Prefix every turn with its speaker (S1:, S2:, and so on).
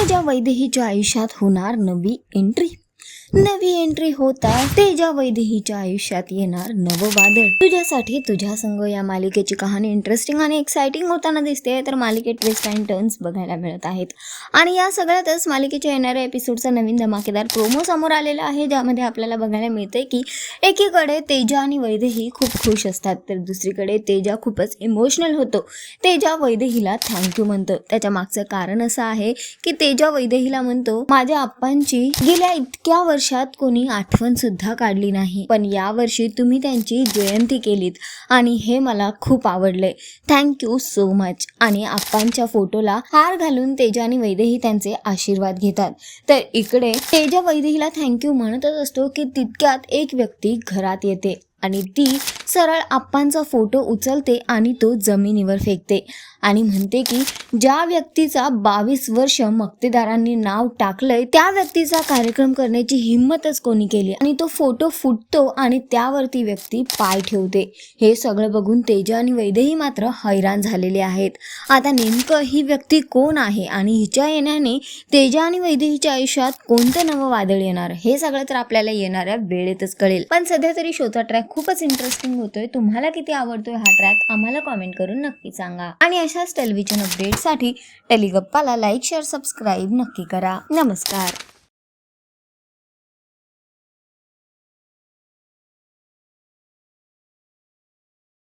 S1: तेजा वैदेहीच्या आयुष्यात होणार नवी एंट्री होता तेजा वैदेहीच्या आयुष्यात येणार नवं वादळ. तुझ्यासाठी तुझ्या संग या मालिकेची कहाणी इंटरेस्टिंग आणि एक्साइटिंग होताना दिसते. तर मालिकेत ट्विस्ट अँड टर्न्स बघायला मिळत आहेत आणि या सगळ्यातच मालिकेच्या येणाऱ्या एपिसोडचा नवीन धमाकेदार प्रोमो समोर आलेला आहे, ज्यामध्ये आपल्याला बघायला मिळते की एकीकडे तेजा आणि वैदेही खूप खुश असतात, तर दुसरीकडे तेजा खूपच इमोशनल होतो. तेजा वैदेहीला थँक्यू म्हणतो. त्याच्या मागचं कारण असं आहे की तेजा वैदेहीला म्हणतो, माझ्या आप्पांची गेल्या इतक्या वर्षात कोणी आठवण सुद्धा काढली नाही, पण या वर्षी तुम्ही त्यांची जयंती केलीत आणि हे मला खूप आवडले. Thank you so much. आणि आप्पांच्या फोटोला हार घालून तेजा आणि वैदेही त्यांचे आशीर्वाद घेतात. तर इकडे तेजा वैदेहीला थँक्यू म्हणतच असतो की तितक्यात एक व्यक्ती घरात येते आणि ती सरळ आप्पांचा फोटो उचलते आणि तो जमिनीवर फेकते आणि म्हणते की ज्या व्यक्तीचा 22 वर्ष मक्तेदारांनी नाव टाकलंय त्या व्यक्तीचा कार्यक्रम करण्याची हिंमतच कोणी केली. आणि तो फोटो फुटतो आणि त्यावरती व्यक्ती पाय ठेवते. हे सगळं बघून तेजा आणि वैदेही मात्र हैराण झालेले आहेत. आता नेमकं ही व्यक्ती कोण आहे आणि हिच्या येण्याने तेजा आणि वैदेहीच्या आयुष्यात कोणतं नवं वादळ येणार, हे सगळं तर आपल्याला येणाऱ्या वेळेतच कळेल. पण सध्या तरी शोचा ट्रॅक खूपच इंटरेस्टिंग होतोय. तुम्हाला किती आवडतोय हा ट्रॅक आम्हाला कमेंट करून नक्की सांगा. आणि अशाच टेलिव्हिजन अपडेटसाठी टेलिगप्पाला लाईक, शेअर, सबस्क्राईब नक्की करा. नमस्कार.